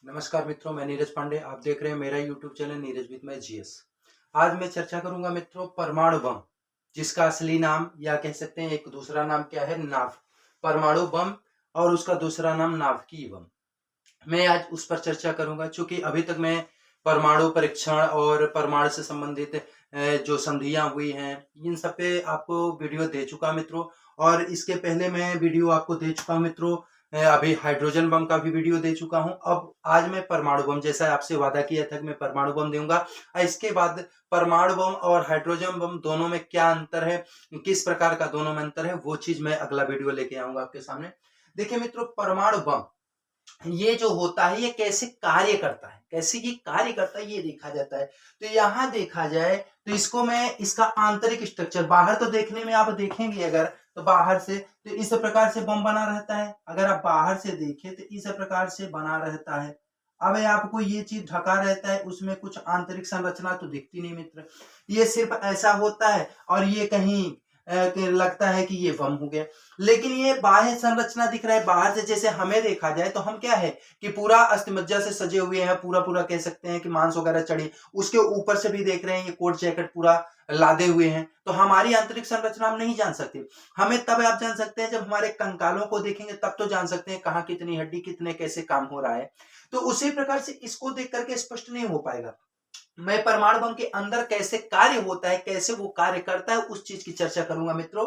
नमस्कार मित्रों, मैं नीरज पांडे। आप देख रहे हैं मेरा यूट्यूब चैनल नीरज विद मैं जीएस। आज मैं चर्चा करूंगा मित्रों परमाणु बम, जिसका असली नाम या कह सकते हैं एक दूसरा नाम क्या है, नाभ। परमाणु बम और उसका दूसरा नाम नाभिकीय बम। मैं आज उस पर चर्चा करूंगा, क्योंकि अभी तक मैं परमाणु परीक्षण और परमाणु से संबंधित जो संधियां हुई हैं इन सब पे आपको वीडियो दे चुका मित्रों। और इसके पहले मैं वीडियो आपको दे चुका हूं मित्रों। अभी हाइड्रोजन बम का भी वीडियो दे चुका हूं। अब आज मैं परमाणु बम, जैसा आपसे वादा किया था कि मैं परमाणु बम दूंगा। इसके बाद परमाणु बम और हाइड्रोजन बम दोनों में क्या अंतर है, किस प्रकार का दोनों में अंतर है, वो चीज मैं अगला वीडियो लेके आऊंगा आपके सामने। देखिए मित्रों, परमाणु बम ये जो होता है ये कैसे कार्य करता है, कैसे ये कार्य करता है ये देखा जाता है। तो यहां देखा जाए तो इसको मैं इसका आंतरिक स्ट्रक्चर, बाहर तो देखने में आप देखेंगे अगर तो बाहर से तो इस प्रकार से बम बना रहता है। अगर आप बाहर से देखें तो इस प्रकार से बना रहता है। अब आपको ये चीज ढका रहता है, उसमें कुछ आंतरिक संरचना तो दिखती नहीं मित्र। ये सिर्फ ऐसा होता है और ये कहीं लगता है कि ये बम हो गया। लेकिन ये बाह्य संरचना दिख रहा है बाहर से। जैसे हमें देखा जाए तो हम क्या है कि पूरा अस्थिमज्जा से सजे हुए हैं, पूरा पूरा कह सकते हैं कि मांस वगैरह चढ़ी, उसके ऊपर से भी देख रहे हैं ये कोट जैकेट पूरा लादे हुए हैं। तो हमारी आंतरिक संरचना हम नहीं जान सकते। हमें तब आप जान सकते हैं जब हमारे कंकालों को देखेंगे, तब तो जान सकते हैं कहाँ कितनी हड्डी, कितने कैसे काम हो रहा है। तो उसी प्रकार से इसको देख करके स्पष्ट नहीं हो पाएगा। मैं परमाणु बम के अंदर कैसे कार्य होता है, कैसे वो कार्य करता है, उस चीज की चर्चा करूंगा मित्रों।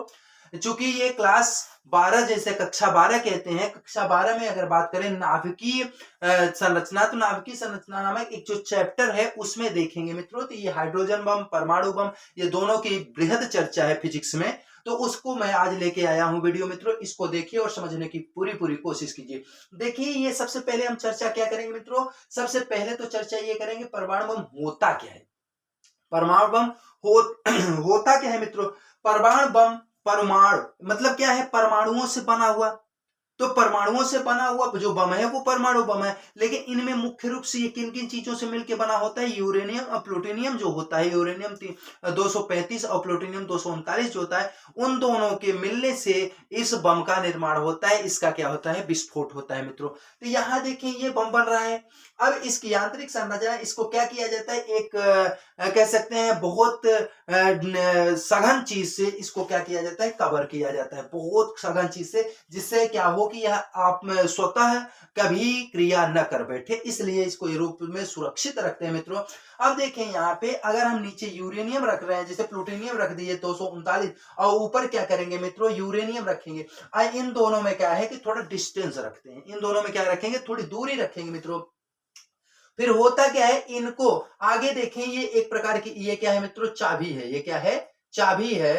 चूंकि ये क्लास 12, जैसे कक्षा 12 कहते हैं, कक्षा 12 में अगर बात करें नाभिकीय संरचना, तो नाभिकीय संरचना नामक एक जो चैप्टर है उसमें देखेंगे मित्रों। तो ये हाइड्रोजन बम, परमाणु बम, ये दोनों की बृहद चर्चा है फिजिक्स में। तो उसको मैं आज लेके आया हूं वीडियो मित्रों। इसको देखिए और समझने की पूरी पूरी कोशिश कीजिए। देखिए, ये सबसे पहले हम चर्चा क्या करेंगे मित्रों, सबसे पहले तो चर्चा ये करेंगे परमाणु बम होता क्या है। परमाणु बम हो होता क्या है मित्रों। परमाणु बम, परमाणु मतलब क्या है, परमाणुओं से बना हुआ। तो परमाणुओं से बना हुआ जो बम है वो परमाणु बम है। लेकिन इनमें मुख्य रूप से ये किन किन चीजों से मिलकर बना होता है, यूरेनियम और प्लूटोनियम जो होता है, यूरेनियम 235 और प्लूटोनियम 239 जो होता है, उन दोनों के मिलने से इस बम का निर्माण होता है। इसका क्या होता है, विस्फोट होता है मित्रों। तो यहां देखें ये बम बन रहा है। अब इसकी यांत्रिक संरचना, इसको क्या किया जाता है, एक कह सकते हैं बहुत सघन चीज से इसको क्या किया जाता है, कवर किया जाता है, बहुत सघन चीज से, जिससे क्या हो कि यह आप में स्वतः कभी क्रिया न कर बैठे, इसलिए इसको रूप में सुरक्षित रखते हैं मित्रों। अब देखें यहाँ पे अगर हम नीचे यूरेनियम रख रहे हैं, जैसे प्लूटोनियम रख दिए 239 और ऊपर क्या करेंगे मित्रों, यूरेनियम रखेंगे। इन दोनों में क्या है कि थोड़ा डिस्टेंस रखते हैं, इन दोनों में क्या रखेंगे, थोड़ी दूरी रखेंगे मित्रों। फिर होता क्या है, इनको आगे देखें, ये एक प्रकार की, ये क्या है मित्रों, चाबी है। ये क्या है, चाबी है।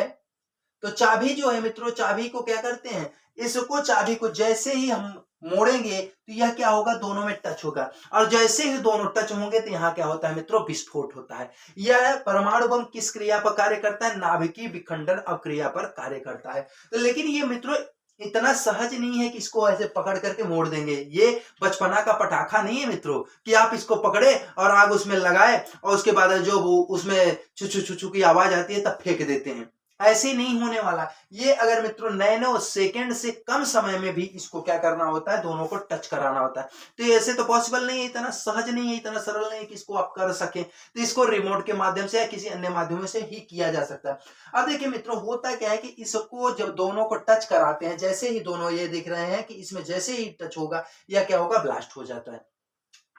तो चाबी जो है मित्रों, चाबी को क्या करते हैं, इसको चाबी को जैसे ही हम मोड़ेंगे तो यह क्या होगा, दोनों में टच होगा। और जैसे ही दोनों टच होंगे तो यहां क्या होता है मित्रों, विस्फोट होता है। यह परमाणु बम किस क्रिया पर कार्य करता है, नाभिकीय विखंडन अक्रिया पर कार्य करता है। तो लेकिन ये मित्रों इतना सहज नहीं है कि इसको ऐसे पकड़ करके मोड़ देंगे। ये बचपना का पटाखा नहीं है मित्रों कि आप इसको पकड़े और आग उसमें लगाए और उसके बाद जो वो उसमें छु छु छु छु की आवाज आती है तब फेंक देते हैं। ऐसे नहीं होने वाला। ये अगर मित्रों नैनो सेकंड से कम समय में भी इसको क्या करना होता है, दोनों को टच कराना होता है। तो ऐसे तो पॉसिबल नहीं है, इतना सहज नहीं है, इतना सरल नहीं है कि इसको आप कर सकें। तो इसको रिमोट के माध्यम से या किसी अन्य माध्यम से ही किया जा सकता है। अब देखिए मित्रों, होता क्या है कि इसको जब दोनों को टच कराते हैं, जैसे ही दोनों ये दिख रहे हैं कि इसमें जैसे ही टच होगा या क्या होगा, ब्लास्ट हो जाता है।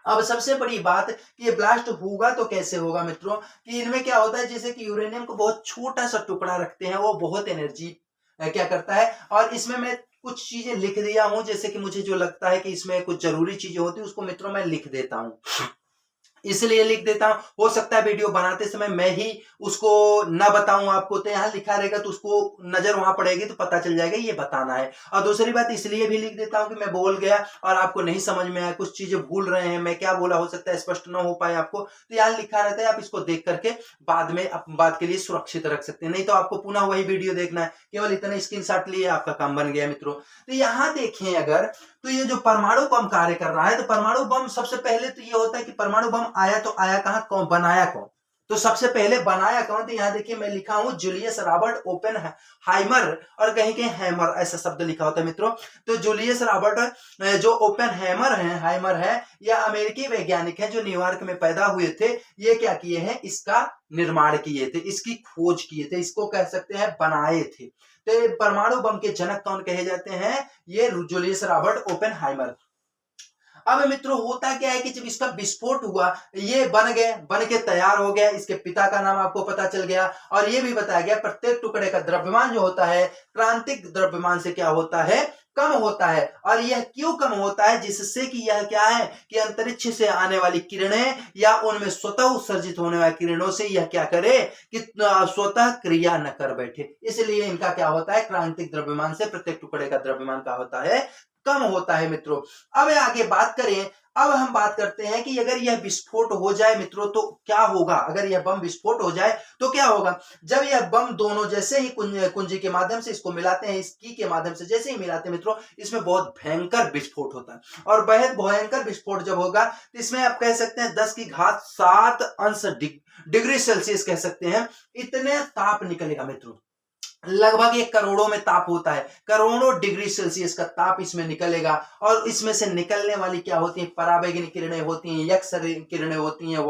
अब सबसे बड़ी बात कि ये ब्लास्ट होगा तो कैसे होगा मित्रों, कि इनमें क्या होता है, जैसे कि यूरेनियम को बहुत छोटा सा टुकड़ा रखते हैं, वो बहुत एनर्जी क्या करता है। और इसमें मैं कुछ चीजें लिख दिया हूं, जैसे कि मुझे जो लगता है कि इसमें कुछ जरूरी चीजें होती है उसको मित्रों मैं लिख देता हूं, इसलिए लिख देता हूं। हो सकता है वीडियो बनाते समय मैं ही उसको ना बताऊं आपको, तो यहां लिखा रहेगा तो उसको नजर वहां पड़ेगी तो पता चल जाएगा ये बताना है। और दूसरी बात इसलिए भी लिख देता हूं कि मैं बोल गया और आपको नहीं समझ में आया, कुछ चीजें भूल रहे हैं, मैं क्या बोला हो सकता है स्पष्ट ना हो पाए आपको, तो यहां लिखा रहता है, आप इसको देख करके बाद में बात के लिए सुरक्षित रख सकते हैं। नहीं तो आपको पुनः वही वीडियो देखना है, केवल इतना स्क्रीनशॉट लिए आपका काम बन गया मित्रों। तो यहां देखें अगर, तो ये जो परमाणु बम कार्य कर रहा है, तो परमाणु बम सबसे पहले तो ये होता है कि परमाणु बम आया तो आया कहां, कौन बनाया, कौन। तो सबसे पहले बनाया कौन थे? यहाँ देखिए मैं लिखा हूं जूलियस रॉबर्ट ओपन हाइमर, और कहीं कहीं हैमर ऐसा शब्द लिखा होता है मित्रों। तो जूलियस रॉबर्ट जो ओपन हाइमर है, यह अमेरिकी वैज्ञानिक है जो न्यूयॉर्क में पैदा हुए थे। ये क्या किए हैं? इसका निर्माण किए थे, इसकी खोज किए थे, इसको कह सकते हैं बनाए थे। तो परमाणु बम के जनक कौन कहे जाते हैं? ये जूलियस रॉबर्ट ओपेनहाइमर। अब मित्रों होता क्या है कि जब इसका विस्फोट हुआ, ये बन के तैयार हो गया, इसके पिता का नाम आपको पता चल गया, और ये भी बताया गया प्रत्येक टुकड़े का द्रव्यमान जो होता है क्रांतिक द्रव्यमान से क्या होता है? कम होता है। और यह क्यों कम होता है? जिससे कि यह क्या है कि अंतरिक्ष से आने वाली किरणें या उनमें स्वतः उत्सर्जित होने वाली किरणों से यह क्या करे कि स्वतः क्रिया न कर बैठे, इसलिए इनका क्या होता है? क्रांतिक द्रव्यमान से प्रत्येक टुकड़े का द्रव्यमान का होता है कम होता है मित्रों। अब आगे बात करें, अब हम बात करते हैं कि अगर यह विस्फोट हो जाए मित्रों तो क्या होगा? अगर यह बम विस्फोट हो जाए तो क्या होगा? जब यह बम दोनों जैसे ही कुंजी के माध्यम से इसको मिलाते हैं, इस की के माध्यम से जैसे ही मिलाते हैं मित्रों, इसमें बहुत भयंकर विस्फोट होता है। और बेहद भयंकर विस्फोट जब होगा तो इसमें आप कह सकते हैं 10 की घात 7 अंश डिग्री सेल्सियस कह सकते हैं, इतने ताप निकलेगा मित्रों। लगभग 1 करोड़ों में ताप होता है, करोड़ों डिग्री सेल्सियस का ताप इसमें निकलेगा। और इसमें से निकलने वाली क्या होती है? पराबैंगनी किरणें होती हैं, एक्स किरणें होती हैं,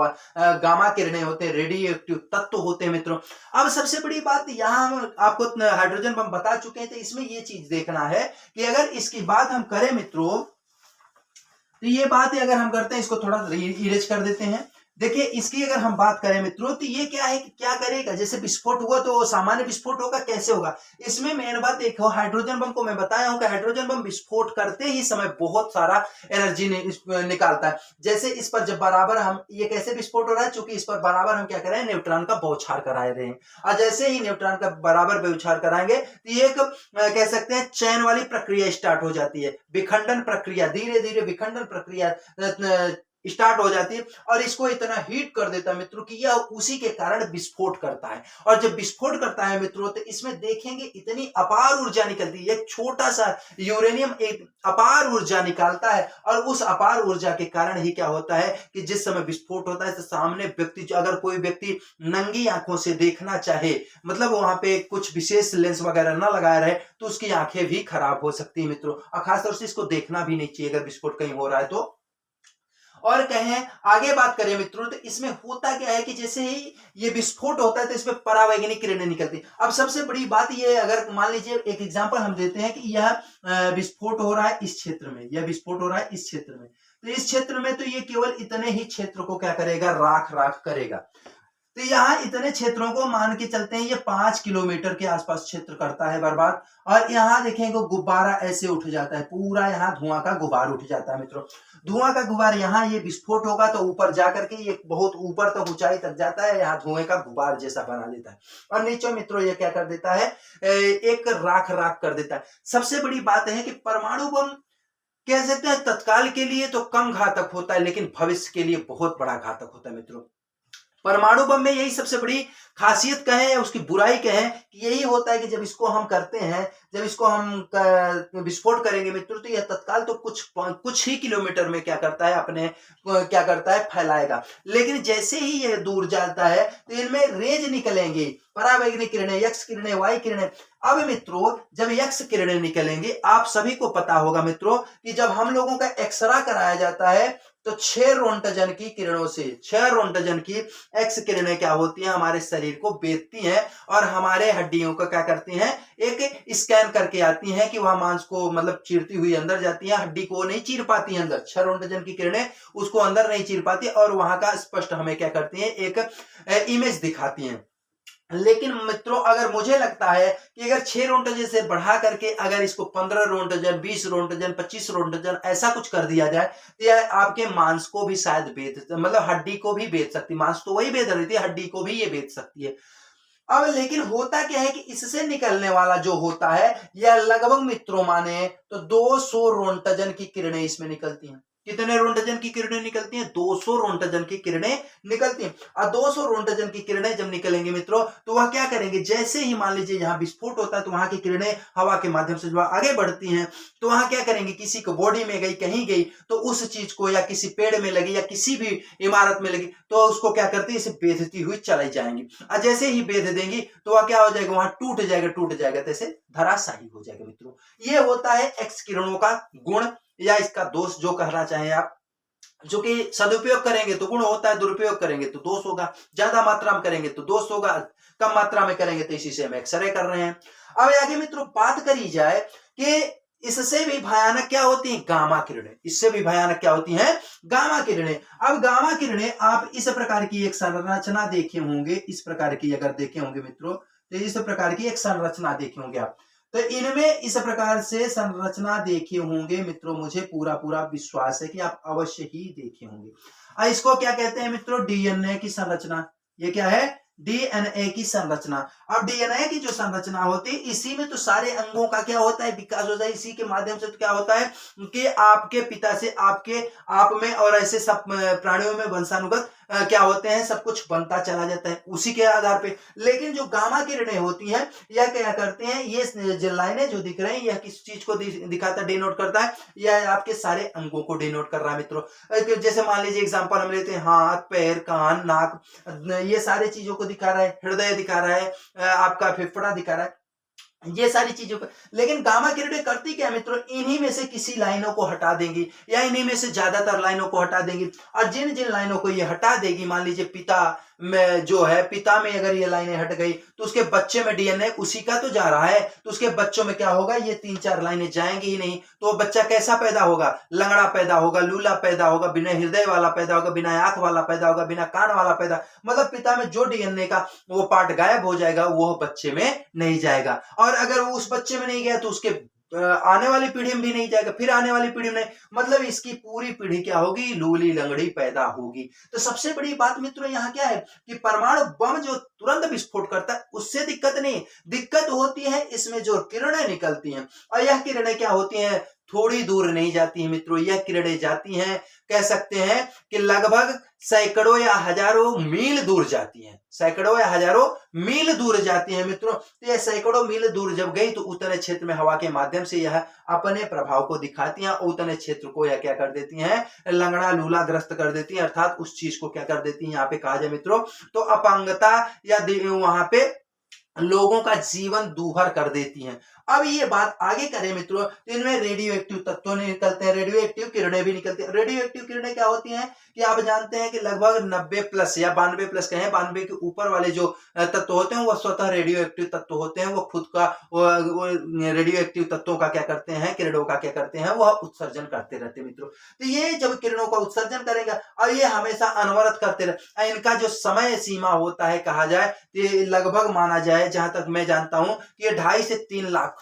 गामा किरणें होते हैं, रेडियो एक्टिव तत्व होते हैं मित्रों। अब सबसे बड़ी बात यहाँ हम आपको हाइड्रोजन बम बता चुके हैं, तो इसमें ये चीज देखना है कि अगर इसकी बात हम करें मित्रों, तो ये बात अगर हम करते हैं, इसको थोड़ा इरेज कर देते हैं। देखिए इसकी अगर हम बात करें मित्रों, तो ये क्या है कि क्या करेगा? जैसे विस्फोट हुआ तो सामान्य विस्फोट होगा, कैसे होगा? इसमें मेन बात देखो, हाइड्रोजन बम को मैं बताया हूं कि हाइड्रोजन बम विस्फोट करते ही समय बहुत सारा एनर्जी निकालता है। जैसे इस पर जब बराबर हम, ये कैसे विस्फोट हो रहा है? चूंकि इस पर बराबर हम क्या कर रहे हैं? न्यूट्रॉन का बौछार करा रहे हैं। और जैसे ही न्यूट्रॉन का बराबर बौछार कराएंगे तो ये एक कह सकते हैं चैन वाली प्रक्रिया स्टार्ट हो जाती है, विखंडन प्रक्रिया, धीरे धीरे विखंडन प्रक्रिया स्टार्ट हो जाती है, और इसको इतना हीट कर देता है मित्रों कि यह उसी के कारण विस्फोट करता है। और जब विस्फोट करता है मित्रों तो इसमें देखेंगे इतनी अपार ऊर्जा निकलती है, एक छोटा सा यूरेनियम एक अपार ऊर्जा निकालता है, और उस अपार ऊर्जा के कारण ही क्या होता है कि जिस समय विस्फोट होता है तो सामने व्यक्ति, अगर कोई व्यक्ति नंगी आंखों से देखना चाहे, मतलब वहां पे कुछ विशेष लेंस वगैरह ना लगाया रहे, तो उसकी आंखें भी खराब हो सकती है मित्रों। और खासतौर से इसको देखना भी नहीं चाहिए अगर विस्फोट कहीं हो रहा है तो। और कहें आगे बात करें मित्रों, तो इसमें होता क्या है कि जैसे ही ये विस्फोट होता है तो इसमें परावैंगनी किरणें निकलती। अब सबसे बड़ी बात ये, अगर मान लीजिए एक एग्जांपल हम देते हैं कि यह विस्फोट हो रहा है इस क्षेत्र में, यह विस्फोट हो रहा है इस क्षेत्र में, तो इस क्षेत्र में तो ये केवल इतने ही क्षेत्र को क्या करेगा? राख राख करेगा। तो यहाँ इतने क्षेत्रों को मान के चलते हैं, ये 5 किलोमीटर के आसपास क्षेत्र करता है बर्बाद। और यहाँ देखेंगे गुब्बारा ऐसे उठ जाता है, पूरा यहाँ धुआं का गुब्बार उठ जाता है मित्रों। धुआं का गुब्बार, यहाँ ये विस्फोट होगा तो ऊपर जाकर के ये बहुत ऊपर तक ऊंचाई तक जाता है, यहाँ धुएं का गुब्बार जैसा बना देता है। और नीचे मित्रों ये क्या कर देता है? एक राख राख कर देता है। सबसे बड़ी बात है कि परमाणु बम कह सकते हैं तत्काल के लिए तो कम घातक होता है, लेकिन भविष्य के लिए बहुत बड़ा घातक होता है मित्रों। परमाणु बम में यही सबसे बड़ी खासियत कहें या उसकी बुराई कहें कि यही होता है कि जब इसको हम करते हैं, जब इसको हम विस्फोट करेंगे मित्रों, तो यह तत्काल तो कुछ ही किलोमीटर में क्या करता है, अपने क्या करता है? फैलाएगा। लेकिन जैसे ही यह दूर जाता है तो इनमें रेज निकलेंगे, परावैंगनी किरणें, एक्स किरणें, वाई किरणें। अब मित्रों जब एक्स किरणें निकलेंगे, आप सभी को पता होगा मित्रों कि जब हम लोगों का एक्सरा कराया जाता है तो 6 रोंटजन की किरणों से, 6 रोंटजन की एक्स किरणें क्या होती हैं? हमारे शरीर को बेधती हैं और हमारे हड्डियों को क्या करती हैं? एक स्कैन करके आती हैं कि वह मांस को मतलब चीरती हुई अंदर जाती हैं, हड्डी को नहीं चीर पाती हैं अंदर। 6 रोंटजन की किरणें उसको अंदर नहीं चीर पाती और वहां का स्पष्ट हमें क्या करती हैं? एक इमेज दिखाती हैं। लेकिन मित्रों अगर मुझे लगता है कि अगर 6 रोंटजन से बढ़ा करके अगर इसको 15 रोंटजन, 20 रोंटजन, 25 रोंटजन ऐसा कुछ कर दिया जाए तो यह आपके मांस को भी शायद बेच, मतलब हड्डी को भी बेच सकती। मांस तो वही बेच रही थी, हड्डी को भी ये बेच सकती है। अब लेकिन होता क्या है कि इससे निकलने वाला जो होता है यह लगभग मित्रों माने तो 200 रोंटजन की किरणें इसमें निकलती हैं। कितने रोंटजन की किरणें निकलती हैं? 200 रोंटजन की किरणें निकलती हैं। और 200 रोंटजन की किरणें जब निकलेंगी मित्रों, तो वह क्या करेंगे, जैसे ही मान लीजिए यहाँ विस्फोट होता है तो वहां की किरणें हवा के माध्यम से जो आगे बढ़ती हैं, तो वहां क्या करेंगे, किसी को बॉडी में गई, कहीं गई, तो उस चीज को या किसी पेड़ में लगी या किसी भी इमारत में लगी, तो उसको क्या करती है, इसे बेधती हुई चलाई जाएंगी। और जैसे ही बेध देंगी तो वह क्या हो जाएगा, वहां टूट जाएगा, जैसे धराशाही हो जाएगा मित्रों। ये होता है एक्स किरणों का गुण या इसका दोष, जो कहना चाहें आप। जो कि सदुपयोग करेंगे तो गुण होता है, दुरुपयोग करेंगे तो दोष होगा। ज्यादा मात्रा में करेंगे तो दोष होगा, कम मात्रा में करेंगे तो इसी से हम एक्सरे कर रहे हैं। अब आगे मित्रों बात करी जाए कि इससे भी भयानक क्या होती हैं, गामा किरणें। इससे भी भयानक क्या होती हैं, गामा किरणें। अब गामा किरणें आप इस प्रकार की एक संरचना देखे होंगे, इस प्रकार की अगर देखे होंगे मित्रों, तो इस प्रकार की एक संरचना देखे होंगे आप। तो इनमें इस प्रकार से संरचना देखे होंगे मित्रों, मुझे पूरा पूरा विश्वास है कि आप अवश्य ही देखे होंगे। इसको क्या कहते हैं मित्रों, डीएनए की संरचना। ये क्या है, डीएनए की संरचना। अब डीएनए की जो संरचना होती है, इसी में तो सारे अंगों का क्या होता है, विकास होता है। इसी के माध्यम से तो क्या होता है कि आपके पिता से आपके आप में और ऐसे सब प्राणियों में वंशानुगत क्या होते हैं, सब कुछ बनता चला जाता है उसी के आधार पे। लेकिन जो गामा किरणें होती हैं, यह क्या करते हैं, ये जो लाइनें जो दिख रही हैं, यह किस चीज को दिखाता, डिनोट करता है, यह आपके सारे अंगों को डिनोट कर रहा है मित्रों। जैसे मान लीजिए एग्जांपल हम लेते हैं, हाथ, पैर, कान, नाक, ये सारे चीजों को दिखा रहा है। हृदय दिखा रहा है, आपका फेफड़ा दिखा रहा है, ये सारी चीजों को। लेकिन गामा किरणें करती क्या है मित्रों, इन्हीं में से किसी लाइनों को हटा देंगी या इन्हीं में से ज्यादातर लाइनों को हटा देंगी। और जिन जिन लाइनों को ये हटा देगी, मान लीजिए पिता में जो है, पिता में अगर ये लाइनें हट गई तो उसके बच्चे में डीएनए उसी का तो जा रहा है, तो उसके बच्चों में क्या होगा, ये 3-4 लाइनें जाएंगी ही नहीं। तो बच्चा कैसा पैदा होगा, लंगड़ा पैदा होगा, लूला पैदा होगा, बिना हृदय वाला पैदा होगा, बिना आंख वाला पैदा होगा, बिना कान वाला पैदा, मतलब पिता में जो डीएनए का वो पार्ट गायब हो जाएगा, वो बच्चे में नहीं जाएगा। और अगर वो उस बच्चे में नहीं गया तो उसके आने वाली पीढ़ी में भी नहीं जाएगा, फिर आने वाली पीढ़ी में, मतलब इसकी पूरी पीढ़ी क्या होगी, लूली लंगड़ी पैदा होगी। तो सबसे बड़ी बात मित्रों यहाँ क्या है कि परमाणु बम जो तुरंत विस्फोट करता है, उससे दिक्कत नहीं, दिक्कत होती है इसमें जो किरणें निकलती हैं। और यह किरणें क्या होती हैं, थोड़ी दूर नहीं जाती हैं मित्रों, यह किरणें जाती हैं, कह सकते हैं कि लगभग सैकड़ों या हजारों मील दूर जाती हैं, सैकड़ों या हजारों मील दूर जाती हैं मित्रों। तो यह सैकड़ों मील दूर जब गई तो उतने क्षेत्र में हवा के माध्यम से यह अपने प्रभाव को दिखाती हैं, उतने क्षेत्र को यह क्या कर देती हैं, लंगड़ा लूला ग्रस्त कर देती हैं, अर्थात उस चीज को क्या कर देती हैं, यहाँ पे कहा जाए मित्रों तो अपंगता या वहां पे लोगों का जीवन दूभर कर देती हैं। अब ये बात आगे करें मित्रों, तो इनमें रेडियो एक्टिव तत्व निकलते हैं, रेडियो एक्टिव किरणें भी निकलती हैं। रेडियो एक्टिव किरणें क्या होती हैं कि आप जानते हैं कि लगभग 90 प्लस या 92 प्लस कहें, 92 के ऊपर वाले जो तत्व होते हैं, वो स्वतः रेडियो एक्टिव तत्व होते हैं। वो खुद का रेडियो एक्टिव तत्वों का क्या करते हैं, किरणों का क्या करते हैं, वह उत्सर्जन करते रहते हैं मित्रों। तो ये जब किरणों का उत्सर्जन करेगा और ये हमेशा अनवरत करते रहे, इनका जो समय सीमा होता है, कहा जाए लगभग माना जाए, जहां तक मैं जानता हूं कि ये 2.5 से 3 लाख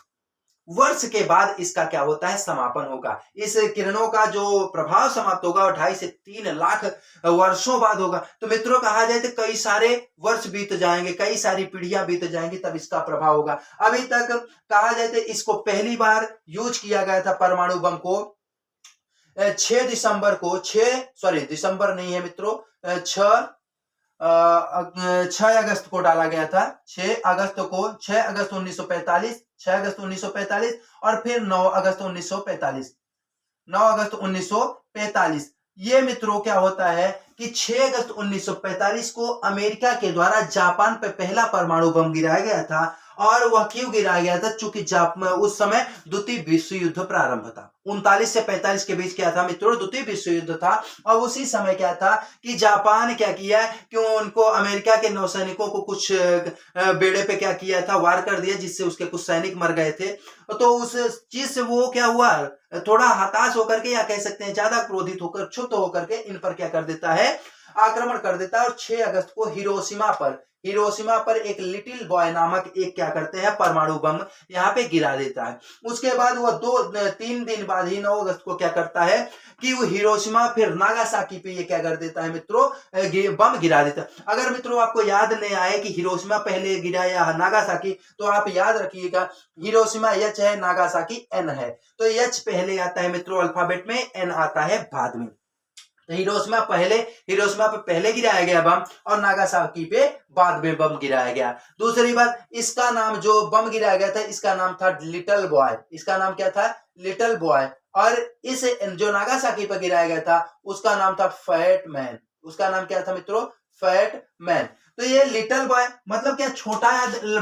वर्ष के बाद इसका क्या होता है, समापन होगा। इस किरणों का जो प्रभाव समाप्त होगा और 2.5 से 3 लाख वर्षों बाद होगा। तो मित्रों कहा जाए तो कई सारे वर्ष बीत जाएंगे, कई सारी पीढ़ियां बीत जाएंगी, तब इसका प्रभाव होगा। अभी तक कहा जाए तो इसको पहली बार यूज किया गया था, परमाणु बम को 6 दिसंबर को, दिसंबर नहीं है मित्रों, 6 अगस्त को डाला गया था, 6 अगस्त 1945, 6 अगस्त 1945 और फिर 9 अगस्त 1945, 9 अगस्त 1945। ये मित्रों क्या होता है कि 6 अगस्त 1945 को अमेरिका के द्वारा जापान पे पहला परमाणु बम गिराया गया था। और वह क्यों गिराया गया था, चूंकि उस समय द्वितीय विश्व युद्ध प्रारंभ था। 39 से 45 के बीच क्या था मित्रों, द्वितीय विश्व युद्ध था। और उसी समय क्या था कि जापान क्या किया कि उनको अमेरिका के नौसैनिकों को कुछ बेड़े पे क्या किया था, वार कर दिया, जिससे उसके कुछ सैनिक मर गए थे। तो उस चीज से वो क्या हुआ, थोड़ा हताश होकर के, या कह सकते हैं ज्यादा क्रोधित होकर, क्षुब्ध होकर के इन पर क्या कर देता है, आक्रमण कर देता है। और 6 अगस्त को हिरोशिमा पर, हिरोशिमा पर एक लिटिल बॉय नामक एक क्या करते हैं परमाणु बम यहाँ पे गिरा देता है। उसके बाद वो 2-3 दिन बाद ही 9 अगस्त को क्या करता है कि वो हिरोशिमा फिर नागासाकी पे ये क्या कर देता है मित्रों, बम गिरा देता है। अगर मित्रों आपको याद नहीं आए कि हिरोशिमा पहले गिरा या नागासाकी, तो आप याद रखिएगा हिरोशिमा एच है, नागासाकी एन है। तो एच पहले आता है मित्रों अल्फाबेट में, एन आता है बाद में। तो हिरोशिमा पे पहले गिराया गया बम और नागासाकी पे बाद में बम गिराया गया। दूसरी बात, इसका नाम जो बम गिराया गया था इसका नाम था लिटिल बॉय। इसका नाम क्या था? Little boy. और इस जो नागासाकी पे गिराया गया था उसका नाम था फैट मैन। उसका नाम क्या था मित्रों? Fat man. तो ये लिटिल बॉय मतलब क्या? छोटा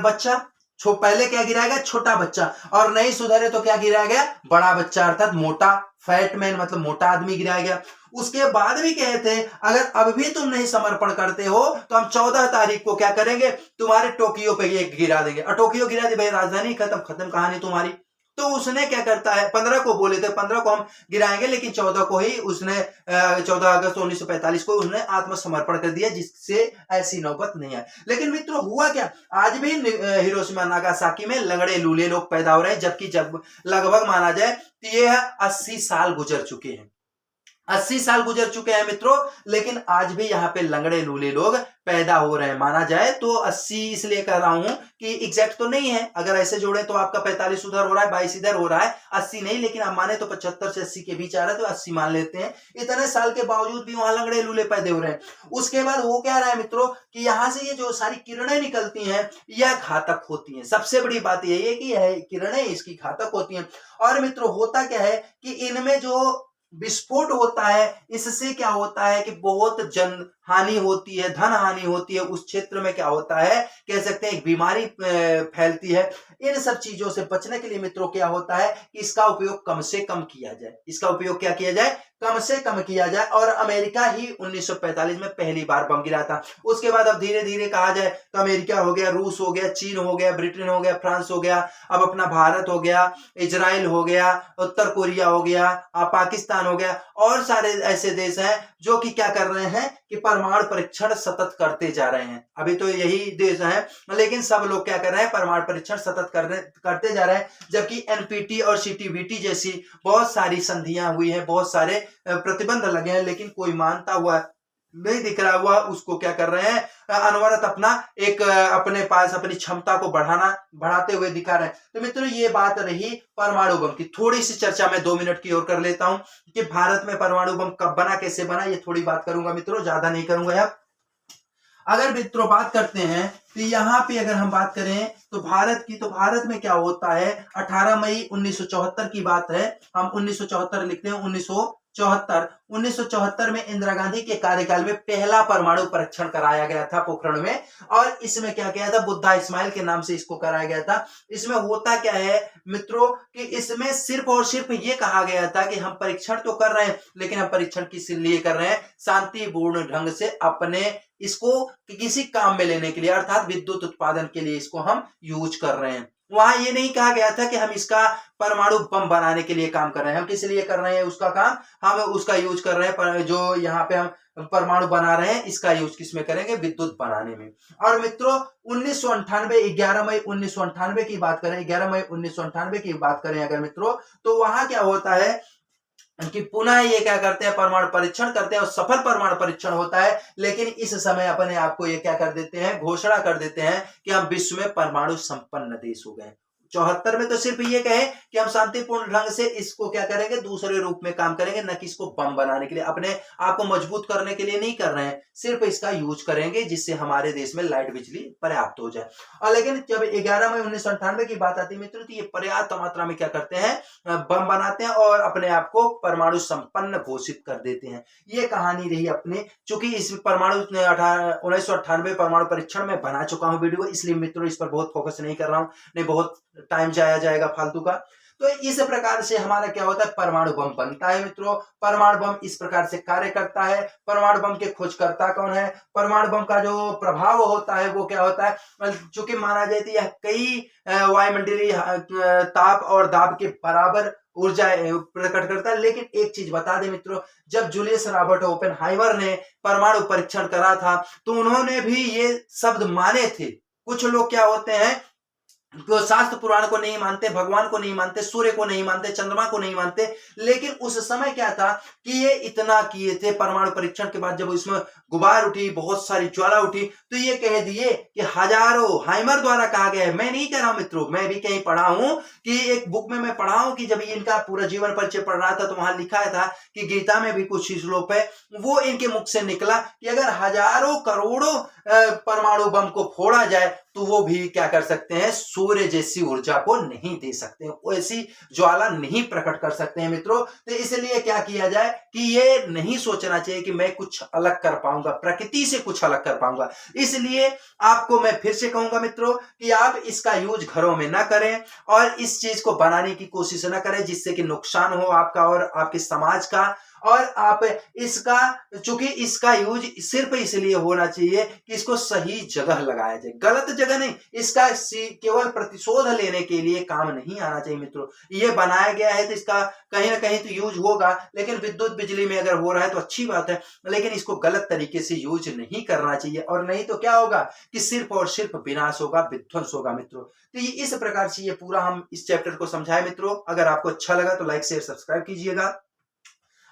बच्चा। पहले क्या गिराया गया? छोटा बच्चा। और नहीं सुधरे तो क्या गिराया गया? बड़ा बच्चा, अर्थात मोटा। फैट मैन मतलब मोटा आदमी गिराया गया। उसके बाद भी कहे थे अगर अब भी तुम नहीं समर्पण करते हो तो हम 14 तारीख को क्या करेंगे, तुम्हारे टोक्यो पे ये गिरा देंगे। और टोक्यो गिरा दी भाई, राजधानी खत्म कहानी तुम्हारी। तो उसने क्या करता है, 15 को बोले थे 15 को हम गिराएंगे, लेकिन 14 को ही उसने 14 अगस्त 1945 को उसने आत्मसमर्पण कर दिया, जिससे ऐसी नौबत नहीं आई। लेकिन मित्रों हुआ क्या, आज भी हिरोशिमा नागासाकी में लंगड़े लूले लोग पैदा हो रहे हैं, जबकि जब लगभग माना जाए तो ये 80 साल गुजर चुके हैं। 80 साल गुजर चुके हैं मित्रों, लेकिन आज भी यहाँ पे लंगड़े लूले लोग पैदा हो रहे हैं। माना जाए तो 80 इसलिए कह रहा हूं कि एग्जैक्ट तो नहीं है, अगर ऐसे जोड़े तो आपका 45 उधर हो रहा है, 22 इधर हो रहा है, 80 नहीं, लेकिन आप माने तो 75 से 80 के बीच आ रहा है, तो 80 मान लेते हैं। इतने साल के बावजूद भी वहां लंगड़े लूले पैदा हो रहे हैं। उसके बाद हो क्या रहा है मित्रों कि यहाँ से ये जो सारी किरणें निकलती हैं यह घातक होती हैं। सबसे बड़ी बात यही है कि यह किरणें इसकी घातक होती हैं। और मित्रों होता क्या है कि इनमें जो विस्फोट होता है इससे क्या होता है कि बहुत जन हानि होती है, धन हानि होती है। उस क्षेत्र में क्या होता है, कह सकते हैं एक बीमारी फैलती है। इन सब चीजों से बचने के लिए मित्रों क्या होता है कि इसका उपयोग कम से कम किया जाए। इसका उपयोग क्या किया जाए? कम से कम किया जाए। और अमेरिका ही 1945 में पहली बार बम गिरा था। उसके बाद अब धीरे धीरे कहा जाए तो अमेरिका हो गया, रूस हो गया, चीन हो गया, ब्रिटेन हो गया, फ्रांस हो गया, अब अपना भारत हो गया, इजराइल हो गया, उत्तर कोरिया हो गया, पाकिस्तान हो गया, और सारे ऐसे देश हैं जो कि क्या कर रहे हैं कि परमाणु परीक्षण सतत करते जा रहे हैं। अभी तो यही देश हैं, लेकिन सब लोग क्या कर रहे हैं, परमाणु परीक्षण सतत करते जा रहे हैं। जबकि एनपीटी और सीटीबीटी जैसी बहुत सारी संधियां हुई हैं, बहुत सारे प्रतिबंध लगे हैं, लेकिन कोई मानता हुआ नहीं दिख रहा हुआ उसको क्या कर रहे हैं, अनवरत अपना एक अपने पास अपनी क्षमता को बढ़ाते हुए दिखा रहे हैं। तो मित्रों ये बात रही परमाणु बम की। थोड़ी सी चर्चा मैं 2 मिनट की ओर कर लेता हूं कि भारत में परमाणु बम कब बना, कैसे बना, ये थोड़ी बात करूंगा मित्रों, ज्यादा नहीं करूंगा यार। अगर मित्रों बात करते हैं तो यहाँ पे अगर हम बात करें तो भारत की, तो भारत में क्या होता है, 18 मई 1974 की बात है। हम 1974 लिखते हैं, 1974 में इंदिरा गांधी के कार्यकाल में पहला परमाणु परीक्षण कराया गया था पोखरण में। और इसमें क्या किया था, बुद्धा इस्माइल के नाम से इसको कराया गया था। इसमें होता क्या है मित्रों कि इसमें सिर्फ और सिर्फ ये कहा गया था कि हम परीक्षण तो कर रहे हैं, लेकिन हम परीक्षण किस लिए कर रहे हैं, शांतिपूर्ण ढंग से अपने इसको किसी काम में लेने के लिए, अर्थात विद्युत उत्पादन के लिए इसको हम यूज कर रहे हैं। वहां ये नहीं कहा गया था कि हम इसका परमाणु बम बनाने के लिए काम कर रहे हैं। हम किस लिए कर रहे हैं उसका काम, हम उसका यूज कर रहे हैं, जो यहाँ पे हम परमाणु बना रहे हैं इसका यूज किस में करेंगे, विद्युत बनाने में। और मित्रों 1998 11 मई 1998 की बात करें, 11 मई 1998 की बात करें अगर मित्रों, तो वहां क्या होता है कि पुनः ये क्या करते हैं, परमाणु परीक्षण करते हैं और सफल परमाणु परीक्षण होता है। लेकिन इस समय अपने आप को ये क्या कर देते हैं, घोषणा कर देते हैं कि हम विश्व में परमाणु संपन्न देश हो गए। 74 में तो सिर्फ ये कहे कि हम शांतिपूर्ण ढंग से इसको क्या करेंगे, दूसरे रूप में काम करेंगे, न कि इसको बम बनाने के लिए, अपने आप को मजबूत करने के लिए नहीं कर रहे हैं, सिर्फ इसका यूज करेंगे जिससे हमारे देश में लाइट बिजली पर्याप्त हो जाए। और लेकिन जब 11 मई 1998 की बात आती है मित्रों, तो ये पर्याप्त मात्रा में क्या करते हैं, बम बनाते हैं और अपने आप को परमाणु संपन्न घोषित कर देते हैं। ये कहानी रही अपने, चूंकि इस परमाणु 1998 परमाणु परीक्षण में बना चुका हूं वीडियो, इसलिए मित्रों इस पर बहुत फोकस नहीं कर रहा हूं, नहीं बहुत टाइम जाया जाएगा फालतू का। तो इस प्रकार से हमारा क्या होता है, परमाणु बम बनता है मित्रों। परमाणु बम इस प्रकार से कार्य करता है। परमाणु बम के खोजकर्ता कौन है, परमाणु बम का जो प्रभाव होता है वो क्या होता है, चूंकि माना जाए तो यह कई वायुमंडलीय ताप और दाब के बराबर ऊर्जा प्रकट करता है। लेकिन एक चीज बता दें मित्रों, जब जूलियस रॉबर्ट ओपेनहाइमर ने परमाणु परीक्षण करा था तो उन्होंने भी ये शब्द माने थे। कुछ लोग क्या होते हैं, तो शास्त्र पुराण को नहीं मानते, भगवान को नहीं मानते, सूर्य को नहीं मानते, चंद्रमा को नहीं मानते, लेकिन उस समय क्या था कि ये इतना किए थे। परमाणु परीक्षण के बाद जब इसमें गुबार उठी, बहुत सारी ज्वाला उठी, तो ये कह दिए कि हजारों, हाइमर द्वारा कहा गया है, मैं नहीं कह रहा हूं मित्रों, मैं भी कहीं पढ़ा हूं कि एक बुक में मैं पढ़ा हूं कि जब इनका पूरा जीवन परिचय पढ़ रहा था तो वहां लिखा था कि गीता में भी कुछ श्लोक है, वो इनके मुख से निकला कि अगर हजारों करोड़ों परमाणु बम को फोड़ा जाए तो वो भी क्या कर सकते हैं, सूर्य जैसी ऊर्जा को नहीं दे सकते, वैसी ज्वाला नहीं प्रकट कर सकते हैं मित्रों। तो इसलिए क्या किया जाए कि ये नहीं सोचना चाहिए कि मैं कुछ अलग कर पाऊंगा, प्रकृति से कुछ अलग कर पाऊंगा। इसलिए आपको मैं फिर से कहूंगा मित्रों कि आप इसका यूज घरों में ना करें और इस चीज को बनाने की कोशिश ना करें जिससे कि नुकसान हो आपका और आपके समाज का। और आप इसका, चूंकि इसका यूज सिर्फ इसलिए होना चाहिए कि इसको सही जगह लगाया जाए, गलत जगह नहीं। इसका केवल प्रतिशोध लेने के लिए काम नहीं आना चाहिए मित्रों। ये बनाया गया है तो इसका कहीं ना कहीं तो यूज होगा, लेकिन विद्युत बिजली में अगर हो रहा है तो अच्छी बात है, लेकिन इसको गलत तरीके से यूज नहीं करना चाहिए। और नहीं तो क्या होगा कि सिर्फ और सिर्फ विनाश होगा, विध्वंस होगा मित्रों। तो ये इस प्रकार से ये पूरा हम इस चैप्टर को समझाए मित्रों। अगर आपको अच्छा लगा तो लाइक शेयर सब्सक्राइब कीजिएगा।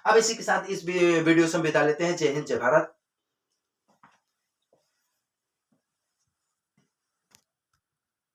अब इसी के साथ इस वीडियो से हम विदा लेते हैं। जय हिंद, जय भारत।